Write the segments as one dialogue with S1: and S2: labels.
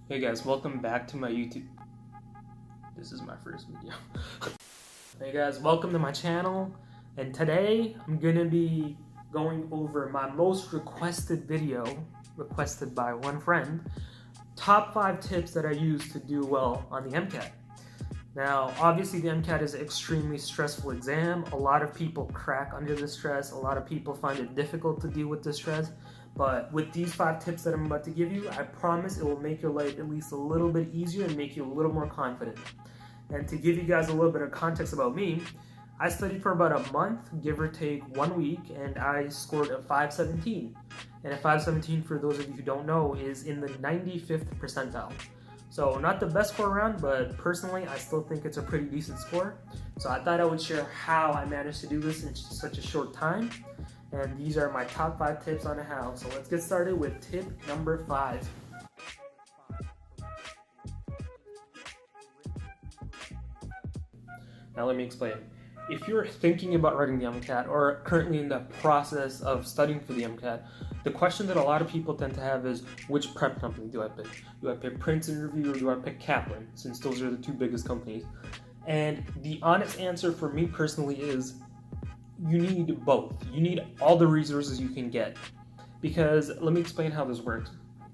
S1: Hey guys, welcome back to my YouTube. This is my first video. Hey guys, welcome to my channel. And today I'm gonna be going over my most requested video, requested by one friend, top 5 tips that I use to do well on the MCAT. Now, obviously the MCAT is an extremely stressful exam. A lot of people crack under the stress. A lot of people find it difficult to deal with the stress. But with these 5 tips that I'm about to give you, I promise it will make your life at least a little bit easier and make you a little more confident. And to give you guys a little bit of context about me, I studied for about a month, give or take 1 week, and I scored a 517. And a 517, for those of you who don't know, is in the 95th percentile. So not the best score around, but personally I still think it's a pretty decent score. So I thought I would share how I managed to do this in such a short time. And these are my top 5 tips on how. So let's get started with tip number 5. Now let me explain. If you're thinking about writing the MCAT or currently in the process of studying for the MCAT, the question that a lot of people tend to have is, which prep company do I pick? Do I pick Princeton Review or do I pick Kaplan, since those are the 2 biggest companies? And the honest answer for me personally is, you need both. You need all the resources you can get. Because let me explain how this works.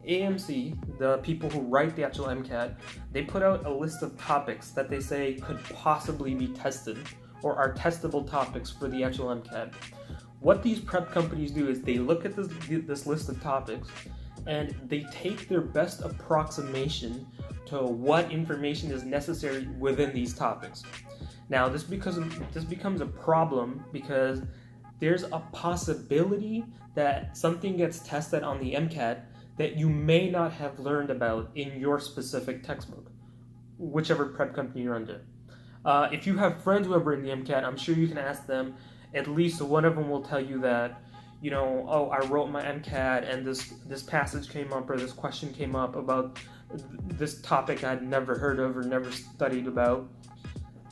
S1: AMC, the people who write the actual MCAT, they put out a list of topics that they say could possibly be tested or are testable topics for the actual MCAT. What these prep companies do is they look at this list of topics and they take their best approximation to what information is necessary within these topics. Now this becomes a problem because there's a possibility that something gets tested on the MCAT that you may not have learned about in your specific textbook, whichever prep company you're under. If you have friends who have written the MCAT, I'm sure you can ask them. At least one of them will tell you that, you know, oh, I wrote my MCAT and this passage came up or this question came up about this topic I'd never heard of or never studied about.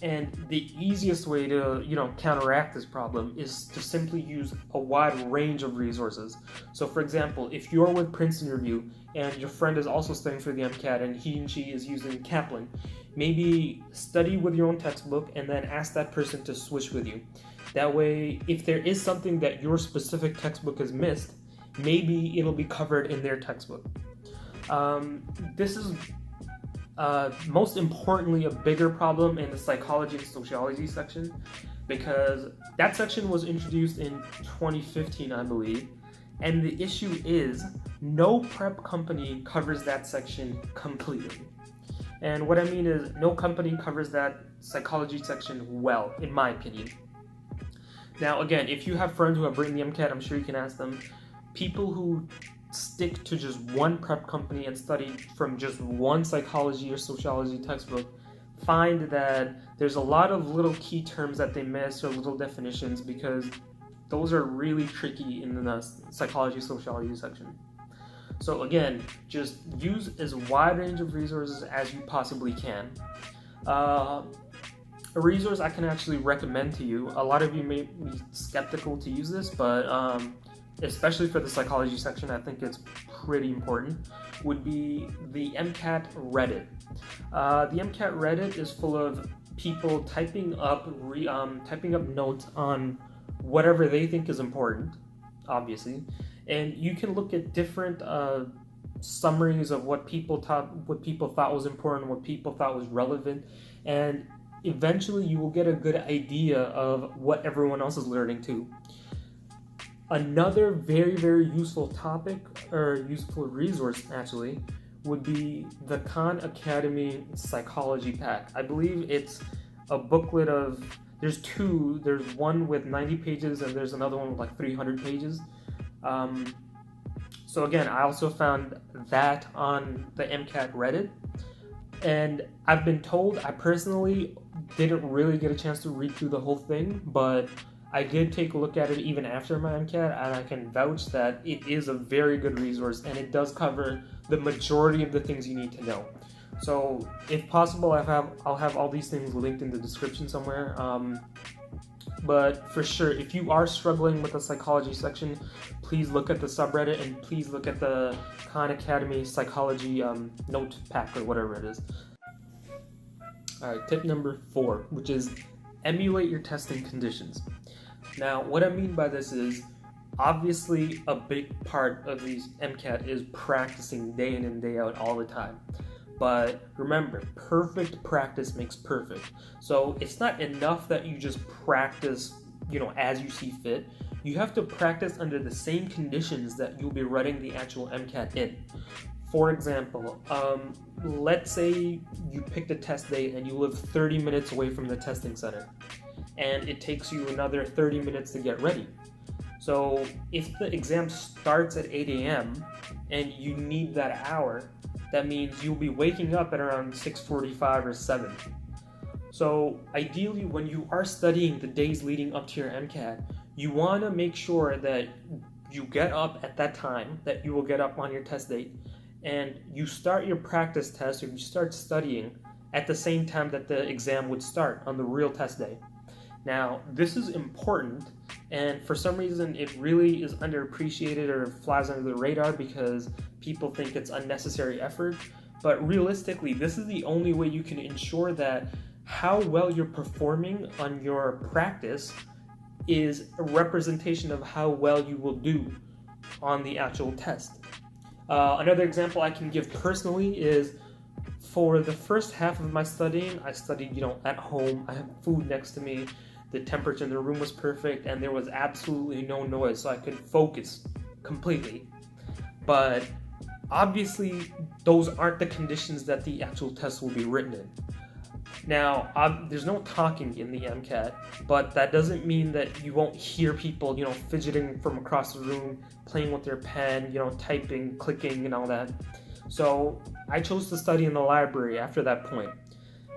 S1: And the easiest way to, counteract this problem is to simply use a wide range of resources. So for example, if you're with Princeton Review and your friend is also studying for the MCAT and he and she is using Kaplan, maybe study with your own textbook and then ask that person to switch with you. That way, if there is something that your specific textbook has missed, maybe it'll be covered in their textbook. This is most importantly a bigger problem in the psychology and sociology section, because that section was introduced in 2015, I believe, and the issue is no prep company covers that section completely. And what I mean is, no company covers that psychology section well, in my opinion. Now again, if you have friends who have written the MCAT, I'm sure you can ask them. People who stick to just one prep company and study from just one psychology or sociology textbook find that there's a lot of little key terms that they miss or little definitions, because those are really tricky in the psychology sociology section. So again, just use as wide range of resources as you possibly can. A resource I can actually recommend to you, a lot of you may be skeptical to use this, but especially for the psychology section, I think it's pretty important, would be the MCAT Reddit. The MCAT Reddit is full of people typing up notes on whatever they think is important, obviously, and you can look at different summaries of what people thought was important, what people thought was relevant, and eventually you will get a good idea of what everyone else is learning too. Another very, very useful topic, or useful resource actually, would be the Khan Academy Psychology Pack. I believe it's a booklet of, there's 2, there's one with 90 pages and there's another one with like 300 pages. So again, I also found that on the MCAT Reddit. And I've been told, I personally didn't really get a chance to read through the whole thing, but I did take a look at it even after my MCAT, and I can vouch that it is a very good resource and it does cover the majority of the things you need to know. So if possible, I'll have all these things linked in the description somewhere. But for sure, if you are struggling with the psychology section, please look at the subreddit and please look at the Khan Academy psychology note pack or whatever it is. All right, tip number 4, which is emulate your testing conditions. Now, what I mean by this is, obviously a big part of these MCAT is practicing day in and day out all the time. But remember, perfect practice makes perfect. So it's not enough that you just practice, as you see fit. You have to practice under the same conditions that you'll be writing the actual MCAT in. For example, let's say you picked a test date and you live 30 minutes away from the testing center, and it takes you another 30 minutes to get ready. So if the exam starts at 8 a.m. and you need that hour, that means you'll be waking up at around 6:45 or 7. So ideally, when you are studying the days leading up to your MCAT, you want to make sure that you get up at that time, that you will get up on your test date, and you start your practice test or you start studying at the same time that the exam would start on the real test day. Now, this is important, and for some reason it really is underappreciated or flies under the radar because people think it's unnecessary effort. But realistically, this is the only way you can ensure that how well you're performing on your practice is a representation of how well you will do on the actual test. Another example I can give personally is, for the first half of my studying, I studied, at home. I had food next to me. The temperature in the room was perfect, and there was absolutely no noise, so I could focus completely. But obviously, those aren't the conditions that the actual test will be written in. Now, there's no talking in the MCAT, but that doesn't mean that you won't hear people, fidgeting from across the room, playing with their pen, typing, clicking, and all that. So I chose to study in the library after that point.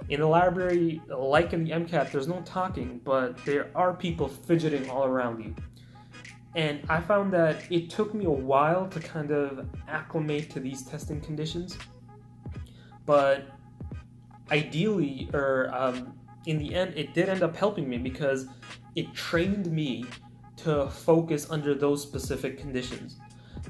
S1: In the library, like in the MCAT, there's no talking, but there are people fidgeting all around you. And I found that it took me a while to kind of acclimate to these testing conditions. But ideally, in the end, it did end up helping me because it trained me to focus under those specific conditions.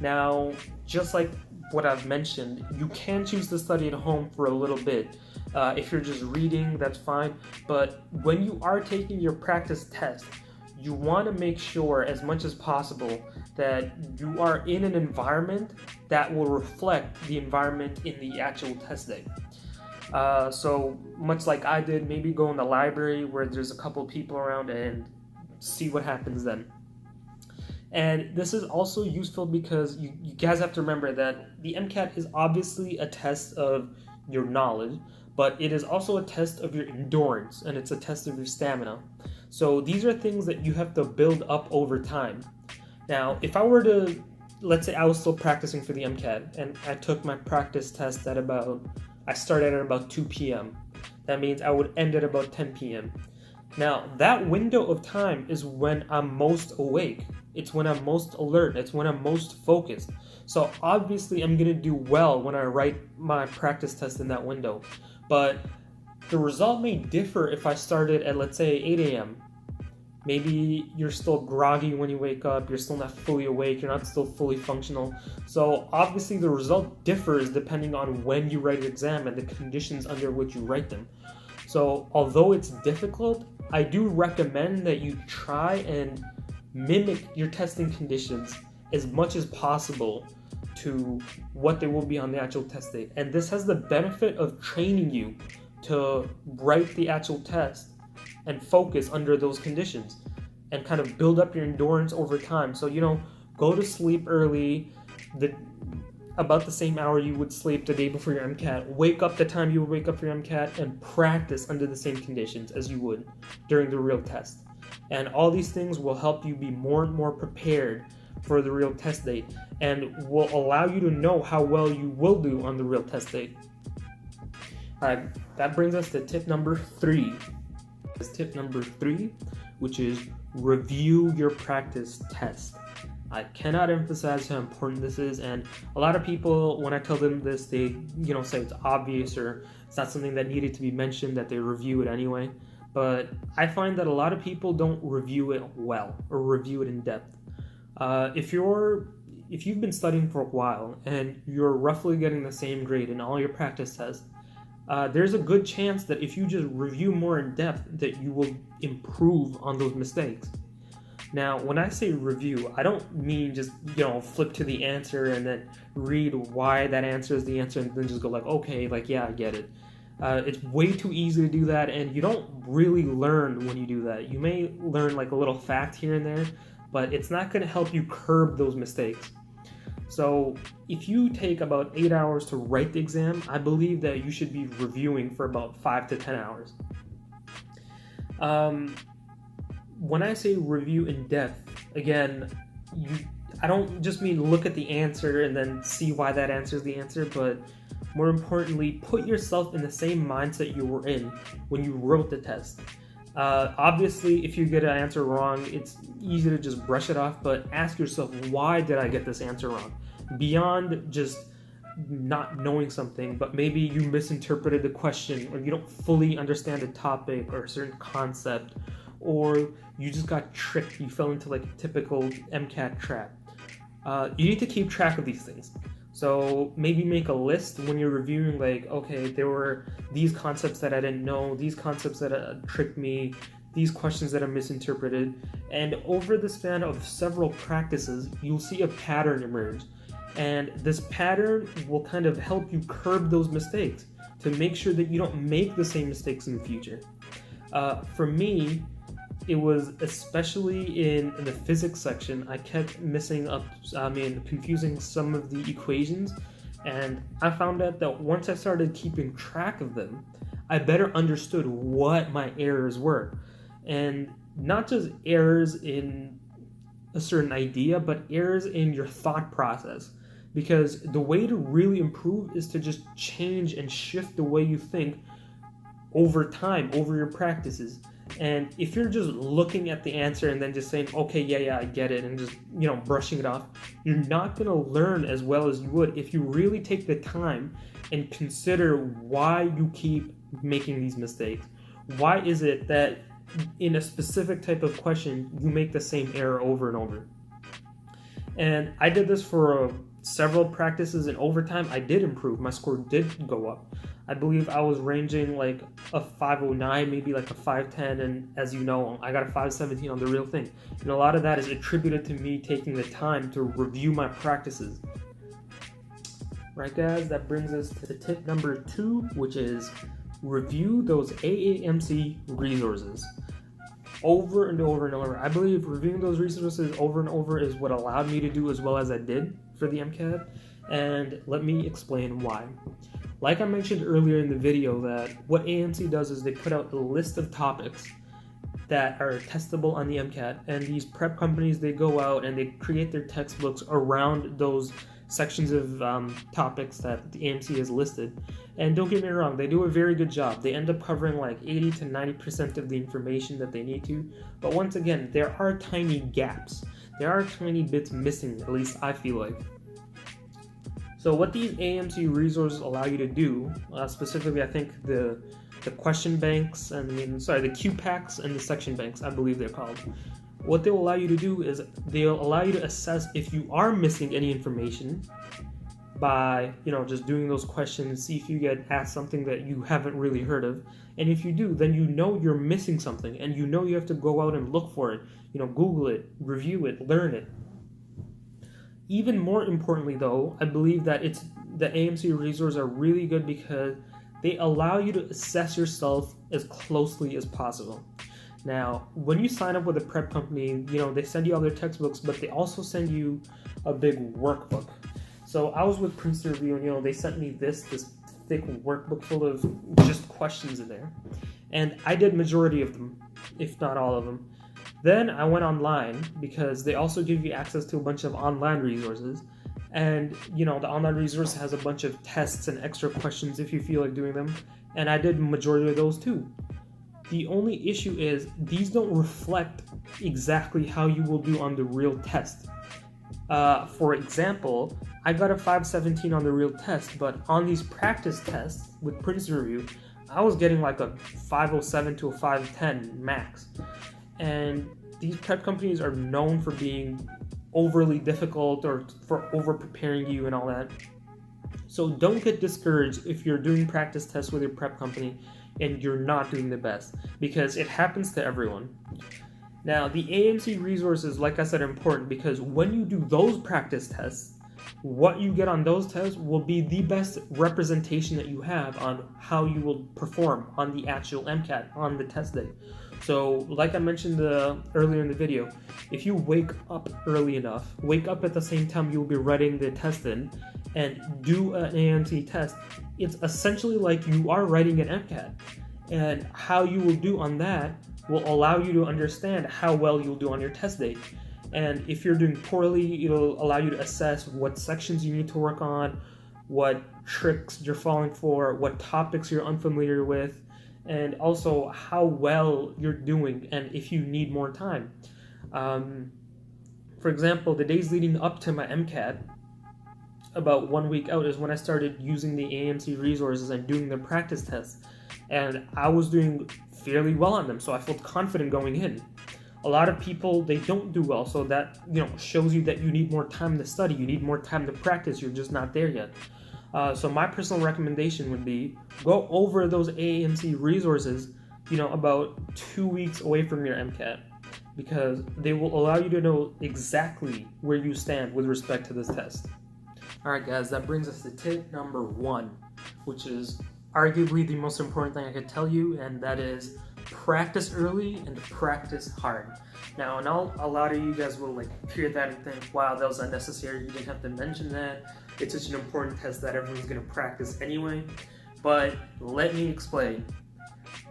S1: Now, just like what I've mentioned, you can choose to study at home for a little bit. If you're just reading, that's fine. But when you are taking your practice test, you want to make sure as much as possible that you are in an environment that will reflect the environment in the actual test day. So much like I did, maybe go in the library where there's a couple people around and see what happens then. And this is also useful because you guys have to remember that the MCAT is obviously a test of your knowledge, but it is also a test of your endurance, and it's a test of your stamina. So these are things that you have to build up over time. Now, if I were to, let's say I was still practicing for the MCAT, and I took my practice test I started at about 2 p.m. That means I would end at about 10 p.m. Now, that window of time is when I'm most awake. It's when I'm most alert. It's when I'm most focused. So obviously I'm going to do well when I write my practice test in that window. But the result may differ if I started at, let's say, 8 a.m. Maybe you're still groggy when you wake up, you're still not fully awake, you're not still fully functional. So obviously the result differs depending on when you write your exam and the conditions under which you write them. So although it's difficult, I do recommend that you try and mimic your testing conditions as much as possible to what they will be on the actual test day. And this has the benefit of training you to write the actual test and focus under those conditions and kind of build up your endurance over time. So, go to sleep early, about the same hour you would sleep the day before your MCAT. Wake up the time you would wake up for your MCAT and practice under the same conditions as you would during the real test. And all these things will help you be more and more prepared for the real test date and will allow you to know how well you will do on the real test date. Alright, that brings us to tip number 3. Tip number 3, which is review your practice test. I cannot emphasize how important this is, and a lot of people, when I tell them this, they say it's obvious or it's not something that needed to be mentioned, that they review it anyway. but I find that a lot of people don't review it well or review it in depth. If you've been studying for a while and you're roughly getting the same grade in all your practice tests, there's a good chance that if you just review more in depth, that you will improve on those mistakes. Now, when I say review, I don't mean just, flip to the answer and then read why that answer is the answer and then just go like, okay, like, yeah, I get it. It's way too easy to do that, and you don't really learn when you do that. You may learn like a little fact here and there, but it's not going to help you curb those mistakes. So if you take about 8 hours to write the exam, I believe that you should be reviewing for about 5 to 10 hours. When I say review in depth, again, I don't just mean look at the answer and then see why that answer is the answer, but more importantly, put yourself in the same mindset you were in when you wrote the test. Obviously, if you get an answer wrong, it's easy to just brush it off, but ask yourself, why did I get this answer wrong? Beyond just not knowing something, but maybe you misinterpreted the question, or you don't fully understand a topic or a certain concept, or you just got tricked, you fell into like a typical MCAT trap. You need to keep track of these things. So maybe make a list when you're reviewing, like, okay, there were these concepts that I didn't know, these concepts that tricked me, these questions that I misinterpreted. And over the span of several practices, you'll see a pattern emerge. And this pattern will kind of help you curb those mistakes to make sure that you don't make the same mistakes in the future. For me, it was especially in the physics section, I kept confusing some of the equations, and I found out that once I started keeping track of them, I better understood what my errors were. And not just errors in a certain idea, but errors in your thought process. Because the way to really improve is to just change and shift the way you think over time, over your practices. And if you're just looking at the answer and then just saying, okay, yeah, I get it, and just, brushing it off, you're not going to learn as well as you would if you really take the time and consider why you keep making these mistakes. Why is it that in a specific type of question, you make the same error over and over? And I did this for several practices, and over time, I did improve. My score did go up. I believe I was ranging like a 509, maybe like a 510, and as you know, I got a 517 on the real thing. And a lot of that is attributed to me taking the time to review my practices. Right, guys, that brings us to the tip number 2, which is review those AAMC resources over and over and over. I believe reviewing those resources over and over is what allowed me to do as well as I did for the MCAT, and let me explain why. Like I mentioned earlier in the video, that what AMC does is they put out a list of topics that are testable on the MCAT, and these prep companies, they go out and they create their textbooks around those sections of topics that the AMC has listed. And don't get me wrong, they do a very good job. They end up covering like 80 to 90% of the information that they need to, but once again, there are tiny gaps. There are tiny bits missing, at least I feel like. So what these AMC resources allow you to do, specifically I think the question banks, the QPACs and the section banks, I believe they're called. What they'll allow you to do is they'll allow you to assess if you are missing any information by, just doing those questions, see if you get asked something that you haven't really heard of. And if you do, then you know you're missing something, and you know you have to go out and look for it, Google it, review it, learn it. Even more importantly, though, I believe that the AMC resources are really good because they allow you to assess yourself as closely as possible. Now, when you sign up with a prep company, they send you all their textbooks, but they also send you a big workbook. So I was with Princeton Review, and they sent me this thick workbook full of just questions in there, and I did majority of them, if not all of them. Then I went online because they also give you access to a bunch of online resources. And, the online resource has a bunch of tests and extra questions if you feel like doing them. And I did majority of those too. The only issue is these don't reflect exactly how you will do on the real test. For example, I got a 517 on the real test, but on these practice tests with Princeton Review, I was getting like a 507 to a 510 max. And these prep companies are known for being overly difficult or for over preparing you and all that. So don't get discouraged if you're doing practice tests with your prep company and you're not doing the best, because it happens to everyone. Now, the AMC resources, like I said, are important because when you do those practice tests, what you get on those tests will be the best representation that you have on how you will perform on the actual MCAT on the test day. So, like I mentioned earlier in the video, if you wake up early enough, wake up at the same time you'll be writing the test in, and do an AMC test, it's essentially like you are writing an MCAT. And how you will do on that will allow you to understand how well you'll do on your test day. And if you're doing poorly, it'll allow you to assess what sections you need to work on, what tricks you're falling for, what topics you're unfamiliar with, and also how well you're doing and if you need more time. For example, the days leading up to my MCAT, about 1 week out, is when I started using the AMC resources and doing the practice tests. And I was doing fairly well on them, so I felt confident going in. A lot of people, they don't do well, so that shows you that you need more time to study, you need more time to practice, you're just not there yet. So my personal recommendation would be go over those AMC resources, about 2 weeks away from your MCAT, because they will allow you to know exactly where you stand with respect to this test. Alright guys, that brings us to tip number 1, which is arguably the most important thing I could tell you, and that is practice early and practice hard. Now, and a lot of you guys will hear that and think, wow, that was unnecessary, you didn't have to mention that, it's such an important test that everyone's going to practice anyway. But let me explain.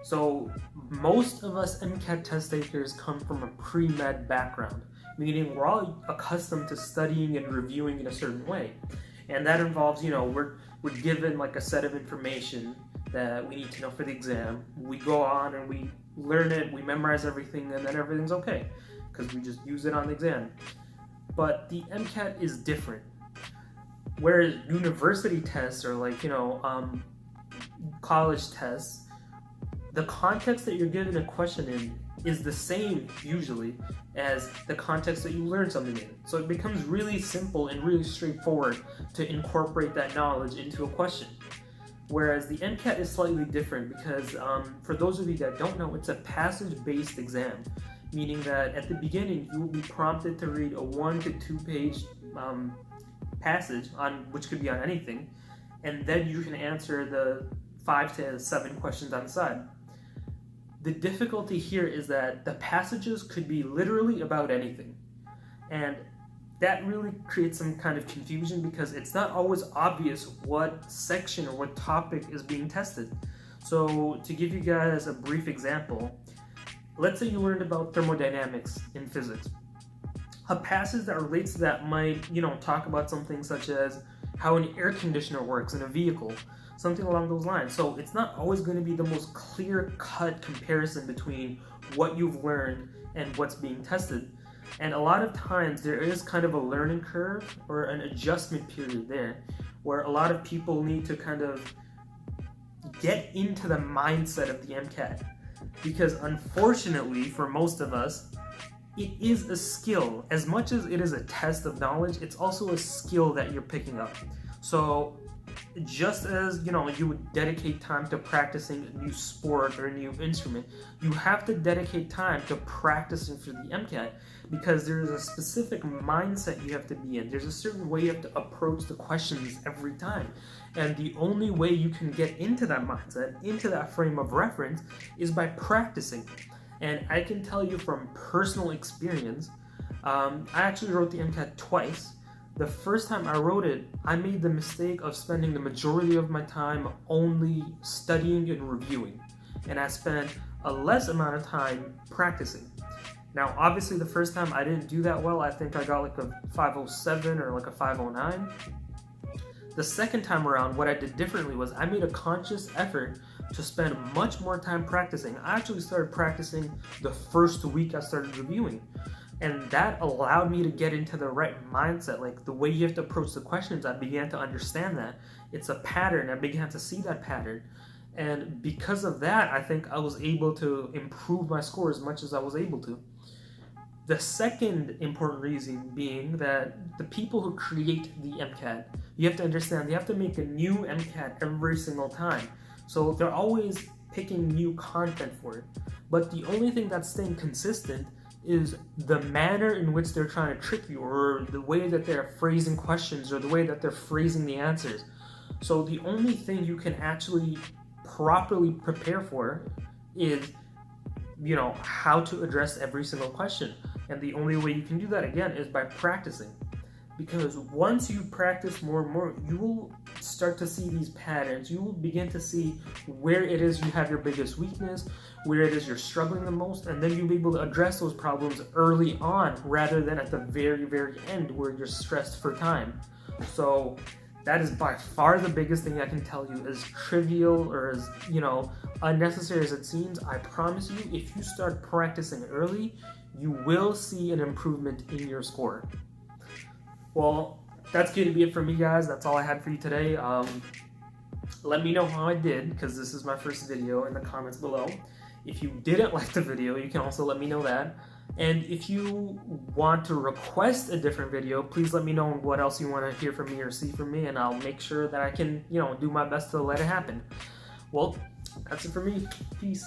S1: So most of us MCAT test takers come from a pre-med background, meaning we're all accustomed to studying and reviewing in a certain way. And that involves, we're given a set of information that we need to know for the exam. We go on and we learn it, we memorize everything, and then everything's okay because we just use it on the exam. But the MCAT is different. Whereas university tests or college tests, the context that you're given a question in is the same usually as the context that you learn something in. So it becomes really simple and really straightforward to incorporate that knowledge into a question. Whereas the MCAT is slightly different because for those of you that don't know, it's a passage-based exam, meaning that at the beginning you will be prompted to read a 1 to 2 page passage on which could be on anything, and then you can answer the 5 to 7 questions on the side. The difficulty here is that the passages could be literally about anything, and that really creates some kind of confusion because it's not always obvious what section or what topic is being tested. So to give you guys a brief example, let's say you learned about thermodynamics in physics. A passage that relates to that might, talk about something such as how an air conditioner works in a vehicle, something along those lines. So it's not always going to be the most clear-cut comparison between what you've learned and what's being tested. And a lot of times there is kind of a learning curve or an adjustment period there where a lot of people need to kind of get into the mindset of the MCAT. Because unfortunately for most of us, it is a skill. As much as it is a test of knowledge, it's also a skill that you're picking up. So just as you would dedicate time to practicing a new sport or a new instrument, you have to dedicate time to practicing for the MCAT because there's a specific mindset you have to be in. There's a certain way you have to approach the questions every time. And the only way you can get into that mindset, into that frame of reference, is by practicing. And I can tell you from personal experience, I actually wrote the MCAT twice. The first time I wrote it, I made the mistake of spending the majority of my time only studying and reviewing. And I spent a less amount of time practicing. Now, obviously, the first time I didn't do that well. I think I got a 507 or a 509. The second time around, what I did differently was I made a conscious effort to spend much more time practicing. I actually started practicing the first week I started reviewing. And that allowed me to get into the right mindset, the way you have to approach the questions. I began to understand that. It's a pattern. I began to see that pattern. And because of that, I think I was able to improve my score as much as I was able to. The second important reason being that the people who create the MCAT, you have to understand, they have to make a new MCAT every single time. So they're always picking new content for it. But the only thing that's staying consistent is the manner in which they're trying to trick you, or the way that they're phrasing questions, or the way that they're phrasing the answers. So the only thing you can actually properly prepare for is, how to address every single question. And the only way you can do that, again, is by practicing. Because once you practice more and more, you will start to see these patterns. You will begin to see where it is you have your biggest weakness, where it is you're struggling the most, and then you'll be able to address those problems early on rather than at the very, very end where you're stressed for time. So that is by far the biggest thing I can tell you. As trivial or as, unnecessary as it seems, I promise you, if you start practicing early, you will see an improvement in your score. Well, that's going to be it for me, guys. That's all I had for you today. Let me know how I did, because this is my first video, in the comments below. If you didn't like the video, you can also let me know that. And if you want to request a different video, please let me know what else you want to hear from me or see from me, and I'll make sure that I can, do my best to let it happen. Well, that's it for me. Peace.